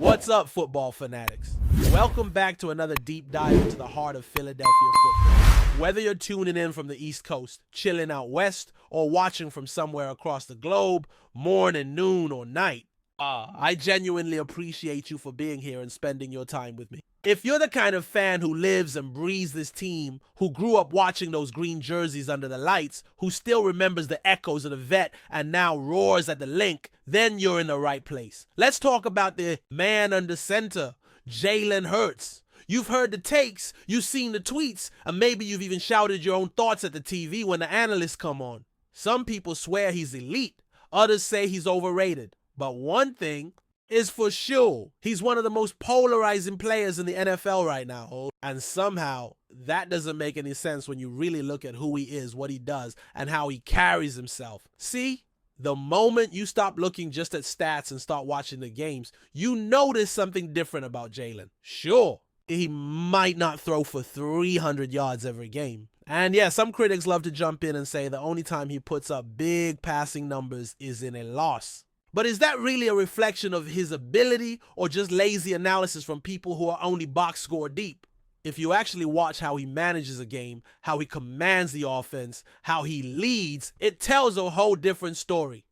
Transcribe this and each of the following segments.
What's up, football fanatics? Welcome back to another deep dive into the heart of Philadelphia football. Whether you're tuning in from the East Coast, chilling out west, or watching from somewhere across the globe, morning, noon, or night, I genuinely appreciate you for being here and spending your time with me. If you're the kind of fan who lives and breathes this team, who grew up watching those green jerseys under the lights, who still remembers the echoes of the vet and now roars at the link, then you're in the right place. Let's talk about the man under center, Jaylen Hurts. You've heard the takes, you've seen the tweets, and maybe you've even shouted your own thoughts at the TV when the analysts come on. Some people swear he's elite, others say he's overrated. But one thing is for sure, he's one of the most polarizing players in the NFL right now. And somehow, that doesn't make any sense when you really look at who he is, what he does, and how he carries himself. See, the moment you stop looking just at stats and start watching the games, you notice something different about Jaylen. Sure, he might not throw for 300 yards every game. And yeah, some critics love to jump in and say the only time he puts up big passing numbers is in a loss. But is that really a reflection of his ability or just lazy analysis from people who are only box score deep? If you actually watch how he manages a game, how he commands the offense, how he leads, it tells a whole different story.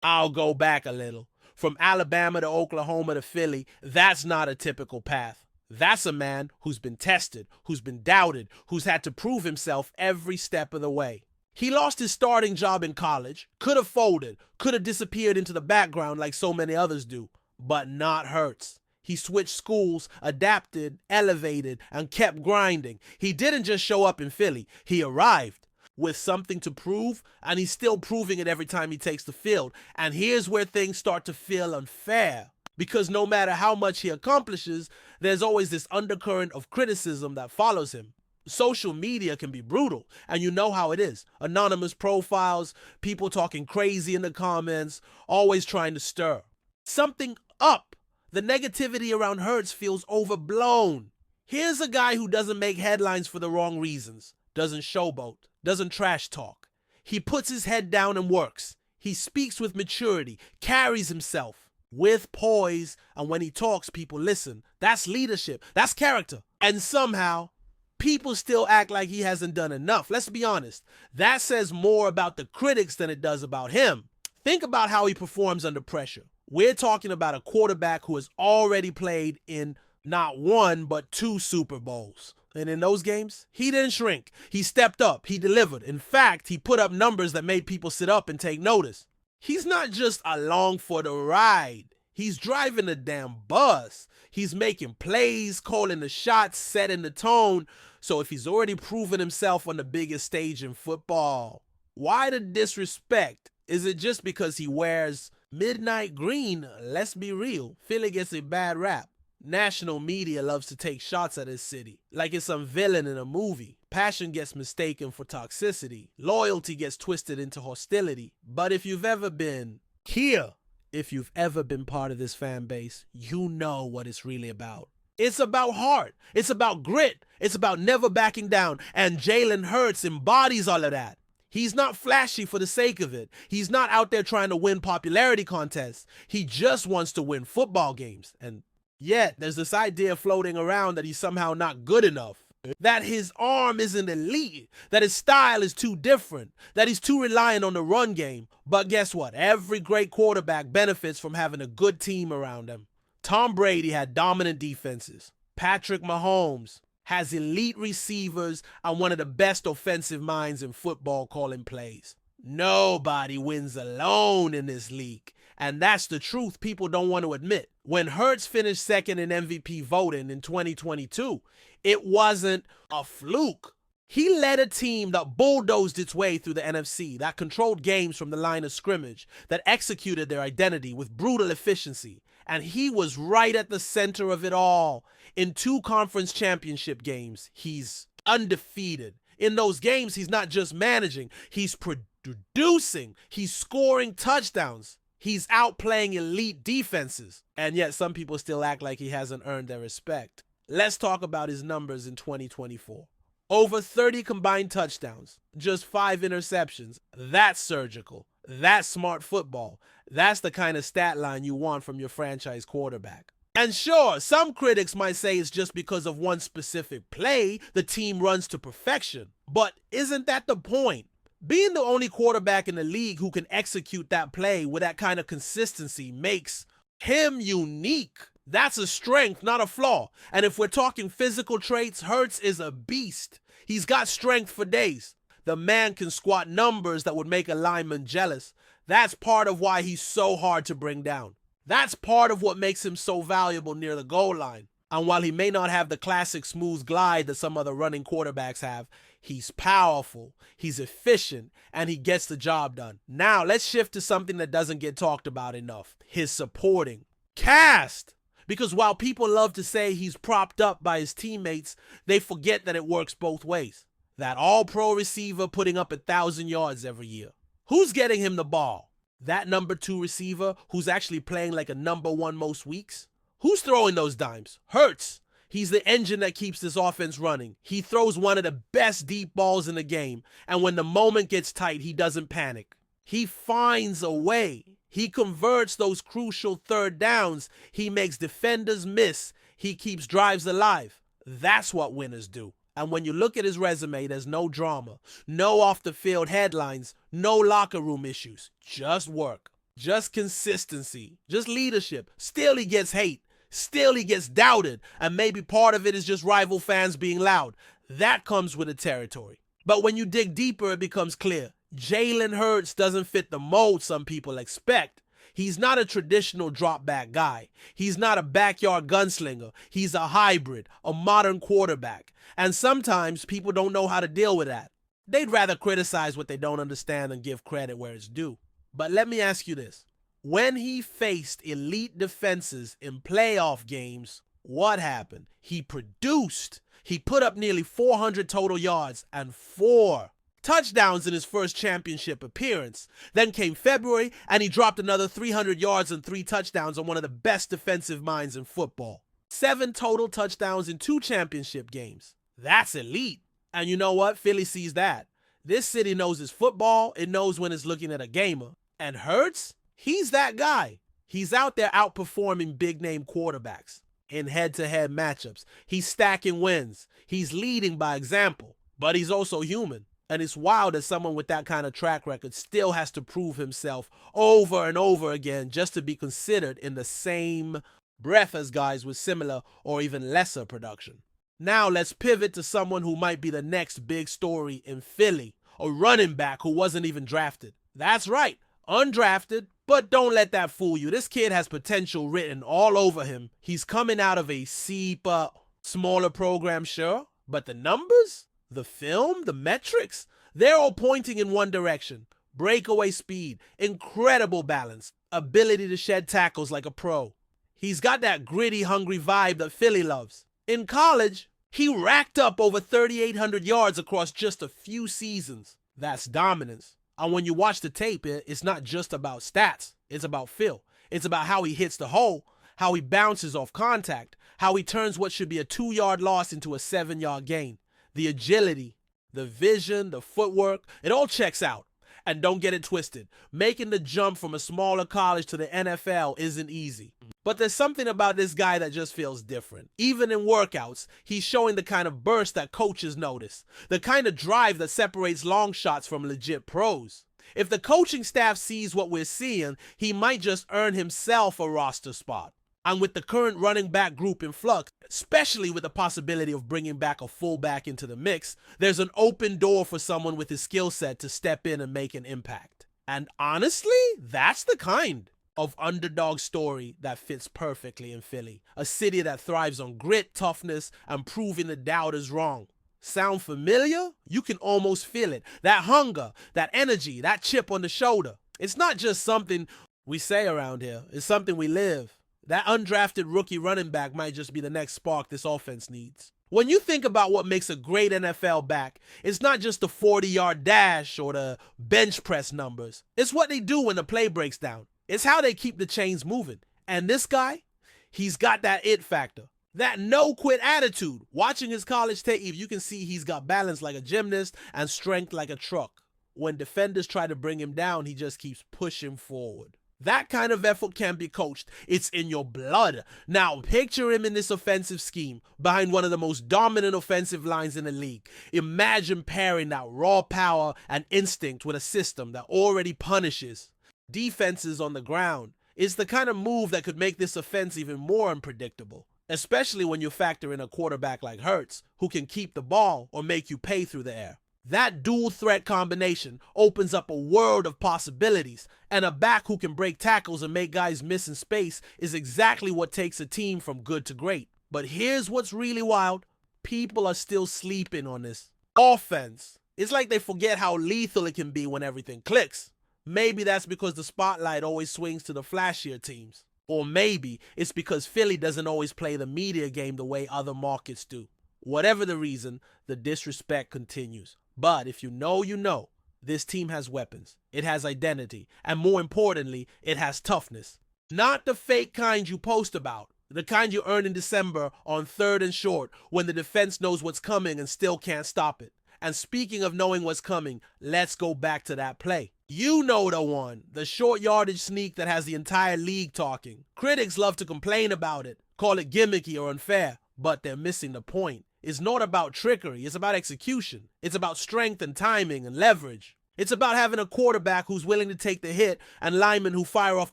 I'll go back a little. From Alabama to Oklahoma to Philly, that's not a typical path. That's a man who's been tested, who's been doubted, who's had to prove himself every step of the way. He lost his starting job in college, could have folded, could have disappeared into the background like so many others do, but not Hurts. He switched schools, adapted, elevated, and kept grinding. He didn't just show up in Philly. He arrived with something to prove, and he's still proving it every time he takes the field. And here's where things start to feel unfair, because no matter how much he accomplishes, there's always this undercurrent of criticism that follows him. Social media can be brutal, and you know how it is. Anonymous profiles, people talking crazy in the comments, always trying to stir something up. The negativity around Hurts feels overblown. Here's a guy who doesn't make headlines for the wrong reasons, doesn't showboat, doesn't trash talk. He puts his head down and works. He speaks with maturity, carries himself with poise, and when he talks, people listen. That's leadership, that's character. And somehow, people still act like he hasn't done enough. Let's be honest. That says more about the critics than it does about him. Think about how he performs under pressure. We're talking about a quarterback who has already played in not one, but 2 Super Bowls. And in those games, he didn't shrink. He stepped up. He delivered. In fact, he put up numbers that made people sit up and take notice. He's not just along for the ride. He's driving the damn bus. He's making plays, calling the shots, setting the tone. So if he's already proven himself on the biggest stage in football, why the disrespect? Is it just because he wears midnight green? Let's be real. Philly gets a bad rap. National media loves to take shots at his city, like it's some villain in a movie. Passion gets mistaken for toxicity. Loyalty gets twisted into hostility. But if you've ever been here, if you've ever been part of this fan base, you know what it's really about. It's about heart. It's about grit. It's about never backing down. And Jaylen Hurts embodies all of that. He's not flashy for the sake of it. He's not out there trying to win popularity contests. He just wants to win football games. And yet, there's this idea floating around that he's somehow not good enough, that his arm isn't elite, that his style is too different, that he's too reliant on the run game. But guess what? Every great quarterback benefits from having a good team around him. Tom Brady had dominant defenses. Patrick Mahomes has elite receivers and one of the best offensive minds in football calling plays. Nobody wins alone in this league. And that's the truth people don't want to admit. When Hurts finished second in MVP voting in 2022, it wasn't a fluke. He led a team that bulldozed its way through the NFC, that controlled games from the line of scrimmage, that executed their identity with brutal efficiency. And he was right at the center of it all. In 2 conference championship games, he's undefeated. In those games, he's not just managing, he's producing, he's scoring touchdowns. He's outplaying elite defenses. And yet some people still act like he hasn't earned their respect. Let's talk about his numbers in 2024. Over 30 combined touchdowns, just 5 interceptions. That's surgical. That's smart football. That's the kind of stat line you want from your franchise quarterback. And sure, some critics might say it's just because of one specific play the team runs to perfection. But isn't that the point? Being the only quarterback in the league who can execute that play with that kind of consistency makes him unique. That's a strength, not a flaw. And if we're talking physical traits, Hurts is a beast. He's got strength for days. The man can squat numbers that would make a lineman jealous. That's part of why he's so hard to bring down. That's part of what makes him so valuable near the goal line. And while he may not have the classic smooth glide that some other running quarterbacks have, he's powerful, he's efficient, and he gets the job done. Now, let's shift to something that doesn't get talked about enough: his supporting cast. Because while people love to say he's propped up by his teammates, they forget that it works both ways. That all-pro receiver putting up 1,000 yards every year. Who's getting him the ball? That number 2 receiver who's actually playing like a number 1 most weeks? Who's throwing those dimes? Hurts. He's the engine that keeps this offense running. He throws one of the best deep balls in the game, and when the moment gets tight, he doesn't panic. He finds a way. He converts those crucial third downs. He makes defenders miss. He keeps drives alive. That's what winners do. And when you look at his resume, there's no drama, no off-the-field headlines, no locker room issues. Just work, just consistency, just leadership. Still he gets hate. Still he gets doubted. And maybe part of it is just rival fans being loud. That comes with the territory. But when you dig deeper, it becomes clear. Jaylen Hurts doesn't fit the mold some people expect. He's not a traditional drop-back guy. He's not a backyard gunslinger. He's a hybrid, a modern quarterback. And sometimes people don't know how to deal with that. They'd rather criticize what they don't understand than give credit where it's due. But let me ask you this. When he faced elite defenses in playoff games, what happened? He produced. He put up nearly 400 total yards and 4 touchdowns in his first championship appearance. Then came February, and he dropped another 300 yards and 3 touchdowns on one of the best defensive minds in football. 7 total touchdowns in 2 championship games. That's elite. And you know what? Philly sees that. This city knows its football. It knows when it's looking at a gamer. And Hurts, he's that guy. He's out there outperforming big-name quarterbacks in head-to-head matchups. He's stacking wins. He's leading by example. But he's also human. And it's wild that someone with that kind of track record still has to prove himself over and over again just to be considered in the same breath as guys with similar or even lesser production. Now let's pivot to someone who might be the next big story in Philly, a running back who wasn't even drafted. That's right, undrafted, but don't let that fool you. This kid has potential written all over him. He's coming out of a smaller program, sure, but the numbers? The film, the metrics, they're all pointing in one direction. Breakaway speed, incredible balance, ability to shed tackles like a pro. He's got that gritty, hungry vibe that Philly loves. In college, he racked up over 3,800 yards across just a few seasons. That's dominance. And when you watch the tape, it's not just about stats. It's about feel. It's about how he hits the hole, how he bounces off contact, how he turns what should be a 2-yard loss into a 7-yard gain. The agility, the vision, the footwork, it all checks out. And don't get it twisted. Making the jump from a smaller college to the NFL isn't easy. But there's something about this guy that just feels different. Even in workouts, he's showing the kind of burst that coaches notice. The kind of drive that separates long shots from legit pros. If the coaching staff sees what we're seeing, he might just earn himself a roster spot. And with the current running back group in flux, especially with the possibility of bringing back a fullback into the mix, there's an open door for someone with his skill set to step in and make an impact. And honestly, that's the kind of underdog story that fits perfectly in Philly, a city that thrives on grit, toughness, and proving the doubters wrong. Sound familiar? You can almost feel it. That hunger, that energy, that chip on the shoulder. It's not just something we say around here. It's something we live. That undrafted rookie running back might just be the next spark this offense needs. When you think about what makes a great NFL back, it's not just the 40-yard dash or the bench press numbers. It's what they do when the play breaks down. It's how they keep the chains moving. And this guy, he's got that it factor, that no-quit attitude. Watching his college tape, you can see he's got balance like a gymnast and strength like a truck. When defenders try to bring him down, he just keeps pushing forward. That kind of effort can be coached. It's in your blood. Now, picture him in this offensive scheme behind one of the most dominant offensive lines in the league. Imagine pairing that raw power and instinct with a system that already punishes defenses on the ground. It's the kind of move that could make this offense even more unpredictable, especially when you factor in a quarterback like Hurts, who can keep the ball or make you pay through the air. That dual threat combination opens up a world of possibilities, and a back who can break tackles and make guys miss in space is exactly what takes a team from good to great. But here's what's really wild. People are still sleeping on this offense. It's like they forget how lethal it can be when everything clicks. Maybe that's because the spotlight always swings to the flashier teams. Or maybe it's because Philly doesn't always play the media game the way other markets do. Whatever the reason, the disrespect continues. But if you know, you know. This team has weapons, it has identity, and more importantly, it has toughness. Not the fake kind you post about, the kind you earn in December on 3rd and short when the defense knows what's coming and still can't stop it. And speaking of knowing what's coming, let's go back to that play. You know the one, the short yardage sneak that has the entire league talking. Critics love to complain about it, call it gimmicky or unfair, but they're missing the point. It's not about trickery, it's about execution. It's about strength and timing and leverage. It's about having a quarterback who's willing to take the hit and linemen who fire off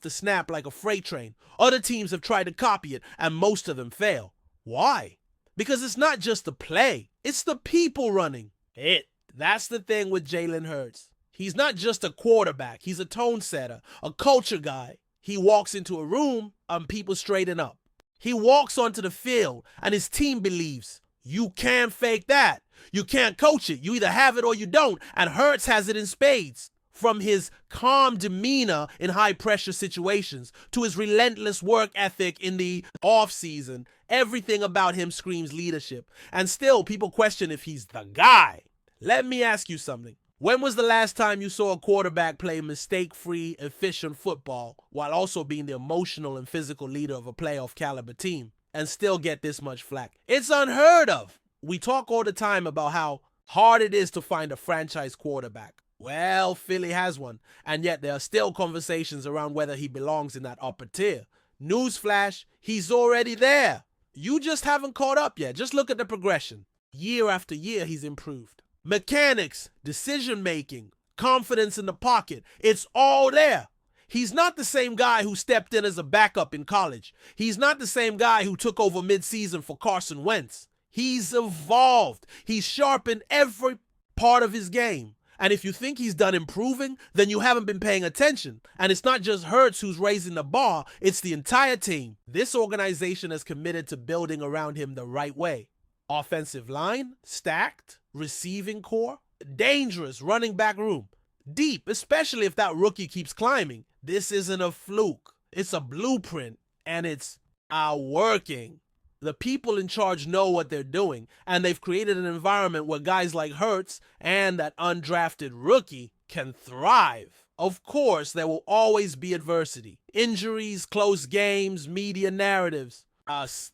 the snap like a freight train. Other teams have tried to copy it, and most of them fail. Why? Because it's not just the play, it's the people running it. That's the thing with Jaylen Hurts. He's not just a quarterback, he's a tone setter, a culture guy. He walks into a room and people straighten up. He walks onto the field and his team believes, you can't fake that. You can't coach it. You either have it or you don't. And Hurts has it in spades. From his calm demeanor in high-pressure situations to his relentless work ethic in the offseason, everything about him screams leadership. And still, people question if he's the guy. Let me ask you something. When was the last time you saw a quarterback play mistake-free, efficient football while also being the emotional and physical leader of a playoff caliber team and still get this much flack? It's unheard of. We talk all the time about how hard it is to find a franchise quarterback. Well, Philly has one, and yet there are still conversations around whether he belongs in that upper tier. Newsflash, he's already there. You just haven't caught up yet. Just look at the progression. Year after year, he's improved. Mechanics, decision-making, confidence in the pocket, it's all there. He's not the same guy who stepped in as a backup in college. He's not the same guy who took over mid-season for Carson Wentz. He's evolved. He's sharpened every part of his game. And if you think he's done improving, then you haven't been paying attention. And it's not just Hurts who's raising the bar, it's the entire team. This organization is committed to building around him the right way. Offensive line, stacked, receiving core, dangerous running back room. Deep, especially if that rookie keeps climbing. This isn't a fluke. It's a blueprint, and it's working. The people in charge know what they're doing, and they've created an environment where guys like Hurts and that undrafted rookie can thrive. Of course, there will always be adversity. Injuries, close games, media narratives.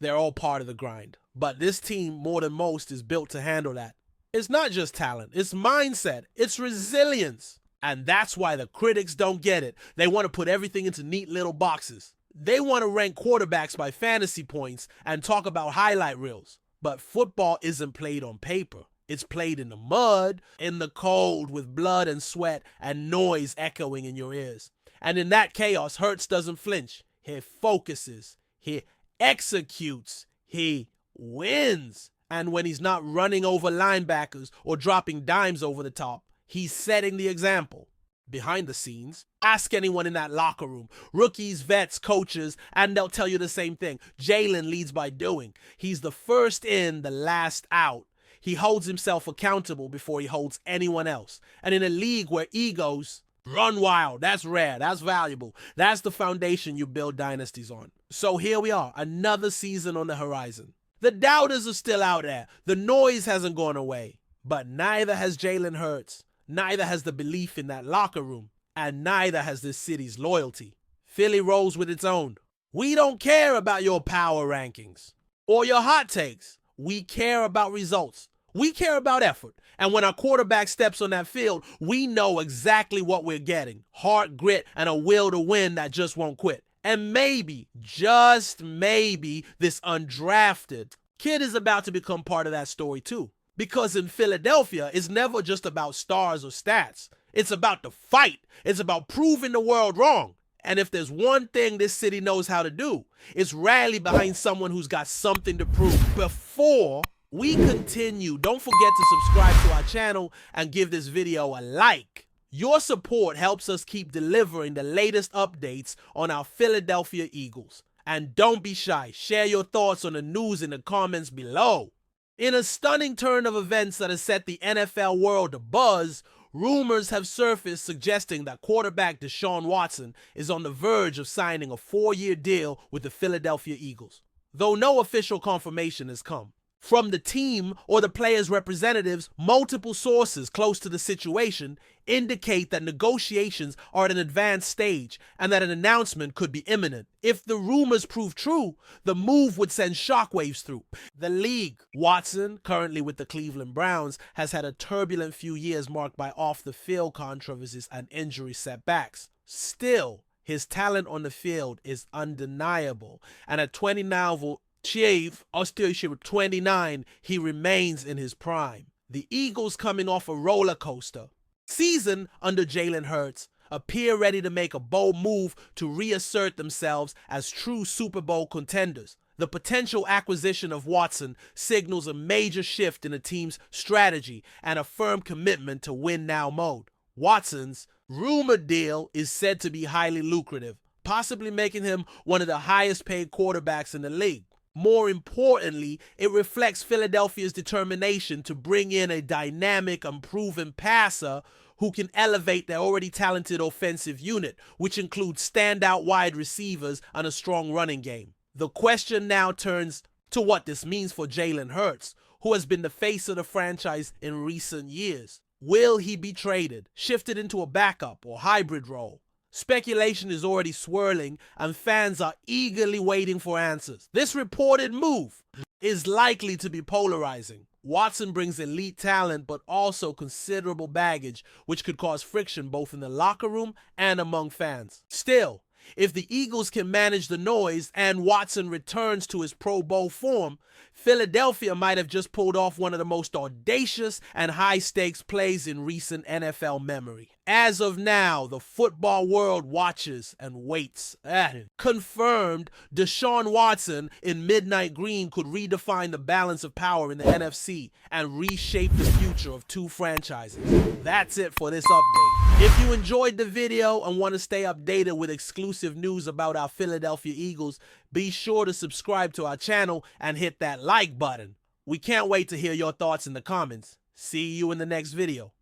They're all part of the grind. But this team, more than most, is built to handle that. It's not just talent, it's mindset, it's resilience. And that's why the critics don't get it. They want to put everything into neat little boxes. They want to rank quarterbacks by fantasy points and talk about highlight reels. But football isn't played on paper. It's played in the mud, in the cold, with blood and sweat and noise echoing in your ears. And in that chaos, Hurts doesn't flinch. He focuses. He executes. He wins. And when he's not running over linebackers or dropping dimes over the top, he's setting the example. Behind the scenes, ask anyone in that locker room, rookies, vets, coaches, and they'll tell you the same thing. Jaylen leads by doing. He's the first in, the last out. He holds himself accountable before he holds anyone else. And in a league where egos run wild, that's rare, that's valuable. That's the foundation you build dynasties on. So here we are, another season on the horizon. The doubters are still out there. The noise hasn't gone away. But neither has Jaylen Hurts. Neither has the belief in that locker room, and neither has this city's loyalty. Philly rolls with its own. We don't care about your power rankings or your hot takes. We care about results. We care about effort. And when our quarterback steps on that field, we know exactly what we're getting. Heart, grit, and a will to win that just won't quit. And maybe, just maybe, this undrafted kid is about to become part of that story too. Because in Philadelphia, it's never just about stars or stats. It's about the fight. It's about proving the world wrong. And if there's one thing this city knows how to do, it's rally behind someone who's got something to prove. Before we continue, don't forget to subscribe to our channel and give this video a like. Your support helps us keep delivering the latest updates on our Philadelphia Eagles. And don't be shy, share your thoughts on the news in the comments below. In a stunning turn of events that has set the NFL world abuzz, rumors have surfaced suggesting that quarterback Deshaun Watson is on the verge of signing a 4-year deal with the Philadelphia Eagles, though no official confirmation has come. From the team or the players' representatives, multiple sources close to the situation indicate that negotiations are at an advanced stage and that an announcement could be imminent. If the rumors prove true, the move would send shockwaves through the league. Watson, currently with the Cleveland Browns, has had a turbulent few years marked by off-the-field controversies and injury setbacks. Still, his talent on the field is undeniable, and at 29, he remains in his prime. The Eagles, coming off a roller coaster season under Jaylen Hurts, appear ready to make a bold move to reassert themselves as true Super Bowl contenders. The potential acquisition of Watson signals a major shift in the team's strategy and a firm commitment to win-now mode. Watson's rumored deal is said to be highly lucrative, possibly making him one of the highest-paid quarterbacks in the league. More importantly, it reflects Philadelphia's determination to bring in a dynamic and proven passer who can elevate their already talented offensive unit, which includes standout wide receivers and a strong running game. The question now turns to what this means for Jaylen Hurts, who has been the face of the franchise in recent years. Will he be traded, shifted into a backup or hybrid role? Speculation is already swirling and fans are eagerly waiting for answers. This reported move is likely to be polarizing. Watson brings elite talent but also considerable baggage, which could cause friction both in the locker room and among fans. Still, if the Eagles can manage the noise and Watson returns to his Pro Bowl form, Philadelphia might have just pulled off one of the most audacious and high-stakes plays in recent NFL memory. As of now, the football world watches and waits. Confirmed, Deshaun Watson in Midnight Green could redefine the balance of power in the NFC and reshape the future of two franchises. That's it for this update. If you enjoyed the video and want to stay updated with exclusive news about our Philadelphia Eagles, be sure to subscribe to our channel and hit that like button. We can't wait to hear your thoughts in the comments. See you in the next video.